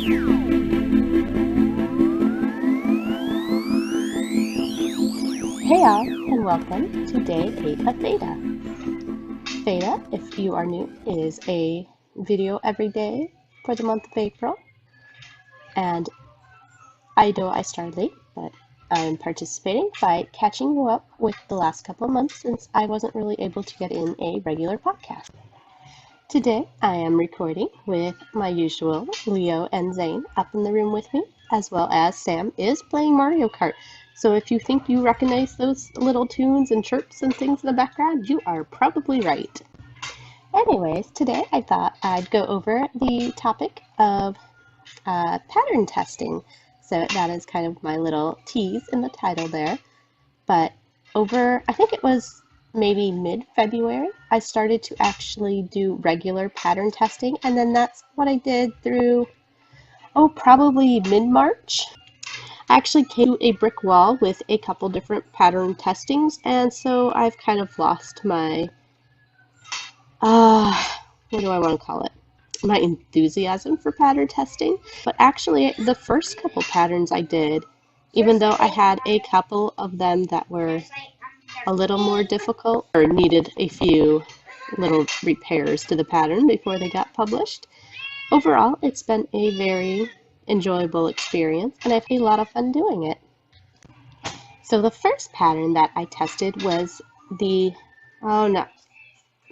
Hey all, and welcome to day 8 of Veda. Veda, if you are new, is a video every day for the month of April. And I know I started late, but I'm participating by catching you up with the last couple of months since I wasn't really able to get in a regular podcast. Today I am recording with my usual Leo and Zane up in the room with me, as well as Sam is playing Mario Kart. So if you think you recognize those little tunes and chirps and things in the background, you are probably right. Anyways, today I thought I'd go over the topic of pattern testing. So that is kind of my little tease in the title there. But I think it was maybe mid-February, I started to actually do regular pattern testing. And then that's what I did through, probably mid-March. I actually came to a brick wall with a couple different pattern testings, and so I've kind of lost my, what do I want to call it? My enthusiasm for pattern testing. But actually, the first couple patterns I did, even though I had a couple of them that were a little more difficult or needed a few little repairs to the pattern before they got published, overall, it's been a very enjoyable experience, and I've had a lot of fun doing it. So the first pattern that I tested was now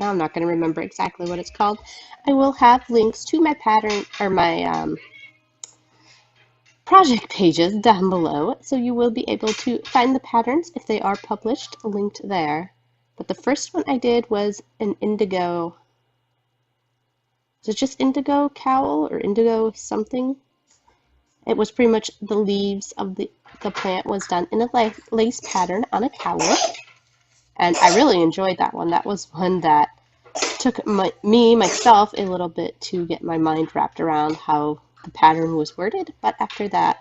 I'm not going to remember exactly what it's called. I will have links to my pattern or my project pages down below, so you will be able to find the patterns if they are published, linked there. But the first one I did was an indigo. Is it just indigo cowl or indigo something? It was pretty much the leaves of the plant was done in a lace pattern on a cowl. And I really enjoyed that one. That was one that took myself a little bit to get my mind wrapped around how the pattern was worded. But after that,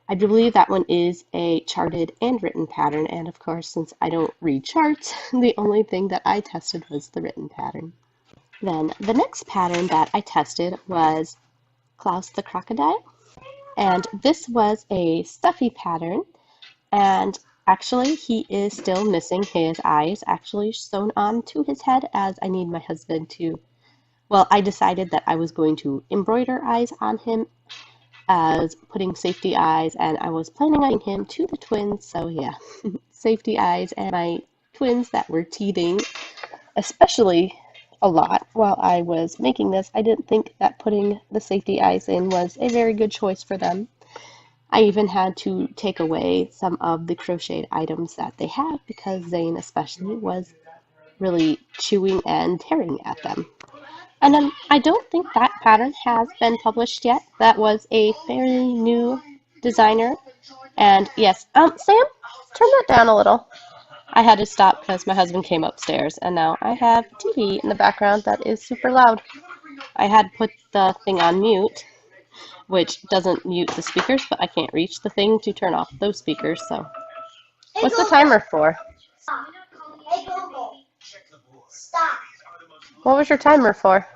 I believe that one is a charted and written pattern. And of course, since I don't read charts, the only thing that I tested was the written pattern. Then the next pattern that I tested was Klaus the Crocodile. And this was a stuffy pattern, and actually he is still missing his eyes actually sewn on to his head, as I need my husband to, I decided that I was going to embroider eyes on him as putting safety eyes, and I was planning on him to the twins, so yeah, safety eyes and my twins that were teething, especially a lot while I was making this. I didn't think that putting the safety eyes in was a very good choice for them. I even had to take away some of the crocheted items that they have because Zane especially was really chewing and tearing at them. And then I don't think that pattern has been published yet. That was a fairly new designer. And yes, Sam, turn that down a little. I had to stop because my husband came upstairs, and now I have TV in the background that is super loud. I had put the thing on mute, which doesn't mute the speakers, but I can't reach the thing to turn off those speakers, so. What's the timer for? Hey Google, stop. What was your timer for?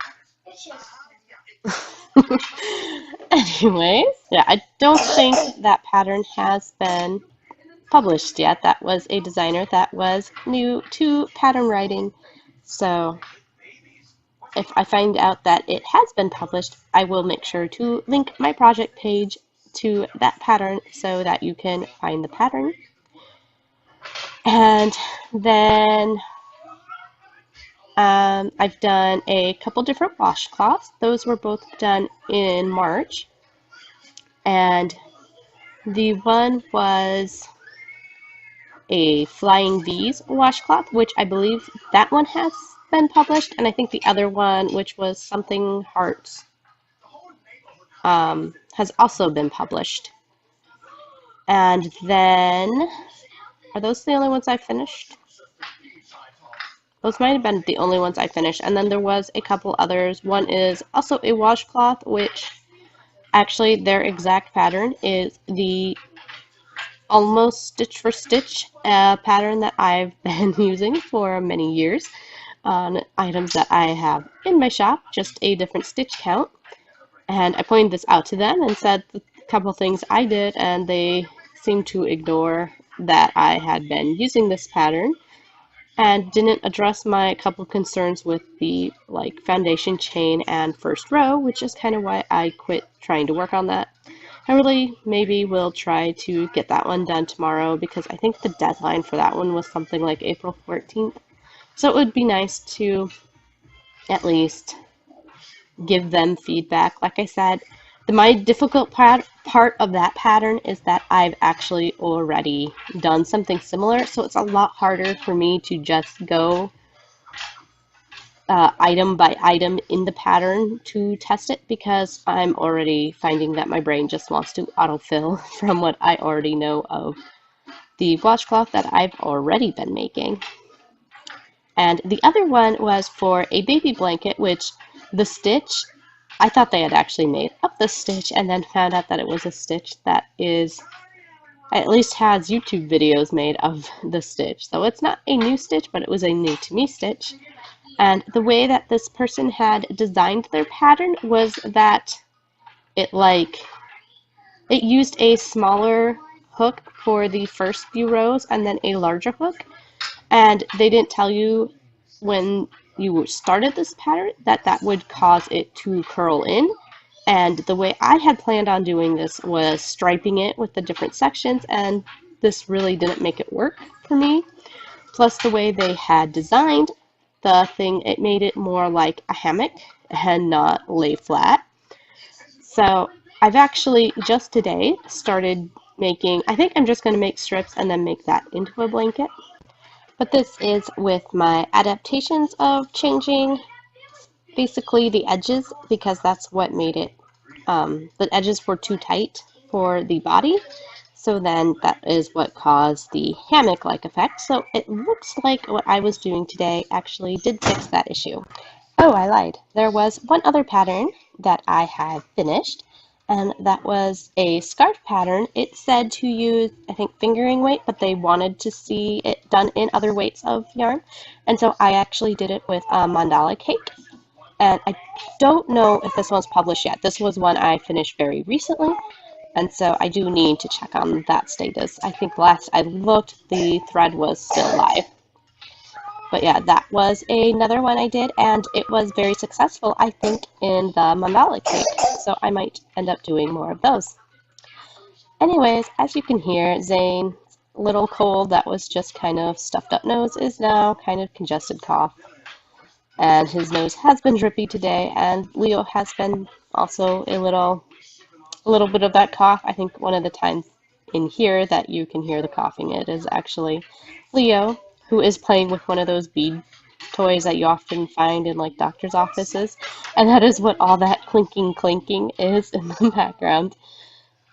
Anyways, yeah, I don't think that pattern has been published yet. That was a designer that was new to pattern writing, so if I find out that it has been published, I will make sure to link my project page to that pattern so that you can find the pattern. And then I've done a couple different washcloths. Those were both done in March, and the one was a Flying Bees washcloth, which I believe that one has been published, and I think the other one, which was Something Hearts, has also been published. And then, are those the only ones I finished? Those might have been the only ones I finished, and then there was a couple others. One is also a washcloth, which actually their exact pattern is the almost stitch for stitch pattern that I've been using for many years on items that I have in my shop, just a different stitch count. And I pointed this out to them and said a couple things I did, and they seemed to ignore that I had been using this pattern and didn't address my couple concerns with the like foundation chain and first row, which is kind of why I quit trying to work on that. I really maybe will try to get that one done tomorrow because I think the deadline for that one was something like April 14th. So it would be nice to at least give them feedback. Like I said, my difficult part of that pattern is that I've actually already done something similar, so it's a lot harder for me to just go item by item in the pattern to test it because I'm already finding that my brain just wants to autofill from what I already know of the washcloth that I've already been making. And the other one was for a baby blanket, which the stitch, I thought they had actually made up the stitch and then found out that it was a stitch that is, at least has YouTube videos made of the stitch. So it's not a new stitch, but it was a new to me stitch. And the way that this person had designed their pattern was that it used a smaller hook for the first few rows and then a larger hook. And they didn't tell you when you started this pattern that that would cause it to curl in. And the way I had planned on doing this was striping it with the different sections, and this really didn't make it work for me. Plus the way they had designed the thing, it made it more like a hammock and not lay flat. So I've actually just today started making, I think I'm just going to make strips and then make that into a blanket. But this is with my adaptations of changing basically the edges because that's what made it, the edges were too tight for the body. So then that is what caused the hammock-like effect. So it looks like what I was doing today actually did fix that issue. Oh, I lied. There was one other pattern that I had finished, and that was a scarf pattern. It said to use, I think, fingering weight, but they wanted to see it done in other weights of yarn. And so I actually did it with a mandala cake. And I don't know if this one's published yet. This was one I finished very recently. And so I do need to check on that status. I think last I looked, the thread was still live. But yeah, that was another one I did, and it was very successful, I think, in the mandala cake. So I might end up doing more of those. Anyways, as you can hear, Zane's little cold that was just kind of stuffed up nose is now kind of congested cough. And his nose has been drippy today, and Leo has been also a little bit of that cough. I think one of the times in here that you can hear the coughing, it is actually Leo, who is playing with one of those bead toys that you often find in like doctor's offices, and that is what all that clinking is in the background.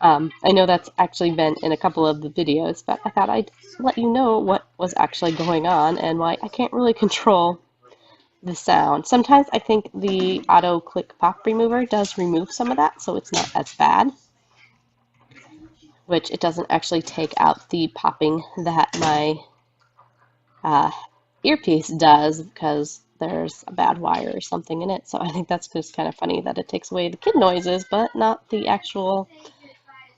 I know that's actually been in a couple of the videos, but I thought I'd let you know what was actually going on and why I can't really control the sound. Sometimes I think the auto click pop remover does remove some of that, so it's not as bad, which it doesn't actually take out the popping that my earpiece does because there's a bad wire or something in it. So I think that's just kind of funny that it takes away the kid noises, but not the actual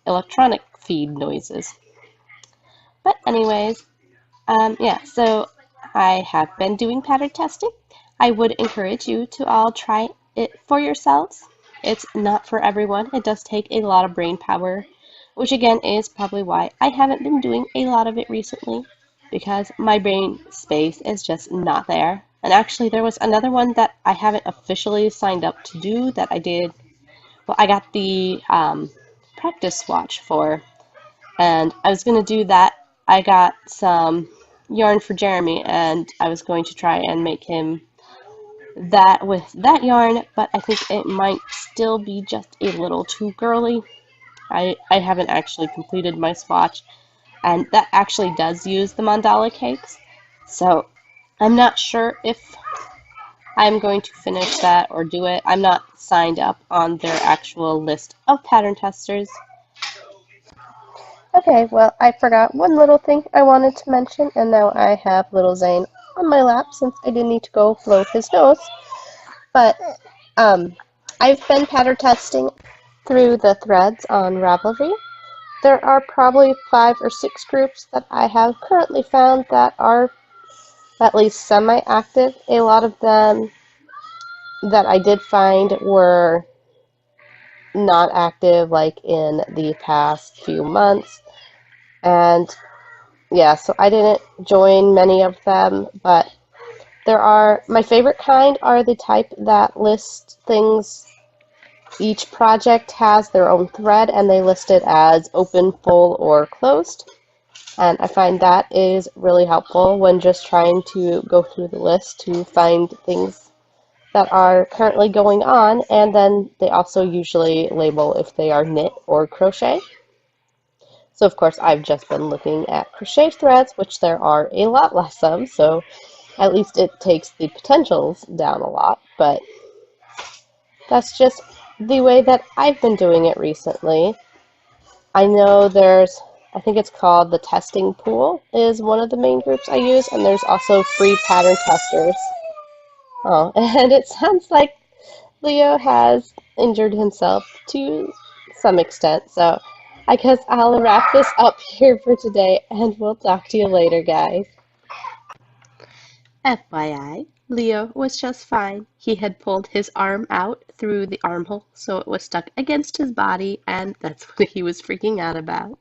electronic feed noises. But anyways, yeah, so I have been doing pattern testing. I would encourage you to all try it for yourselves. It's not for everyone. It does take a lot of brain power, which again is probably why I haven't been doing a lot of it recently, because my brain space is just not there. And actually there was another one that I haven't officially signed up to do that I did. Well, I got the practice swatch for, and I was going to do that. I got some yarn for Jeremy, and I was going to try and make him that with that yarn, but I think it might still be just a little too girly. I haven't actually completed my swatch, and that actually does use the mandala cakes, so I'm not sure if I'm going to finish that or do it. I'm not signed up on their actual list of pattern testers. Okay, well, I forgot one little thing I wanted to mention, and now I have little Zane on my lap since I didn't need to go blow his nose. But I've been pattern testing through the threads on Ravelry. There are probably 5 or 6 groups that I have currently found that are at least semi-active. A lot of them that I did find were not active like in the past few months. And yeah, so I didn't join many of them, but there are, my favorite kind are the type that list things. Each project has their own thread and they list it as open, full, or closed. And I find that is really helpful when just trying to go through the list to find things that are currently going on. And then they also usually label if they are knit or crochet. So of course I've just been looking at crochet threads, which there are a lot less of, so at least it takes the potentials down a lot, but that's just the way that I've been doing it recently. I know there's, I think it's called the Testing Pool is one of the main groups I use, and there's also free pattern testers. Oh, and it sounds like Leo has injured himself to some extent, so I guess I'll wrap this up here for today, and we'll talk to you later, guys. FYI, Leo was just fine. He had pulled his arm out through the armhole, so it was stuck against his body, and that's what he was freaking out about.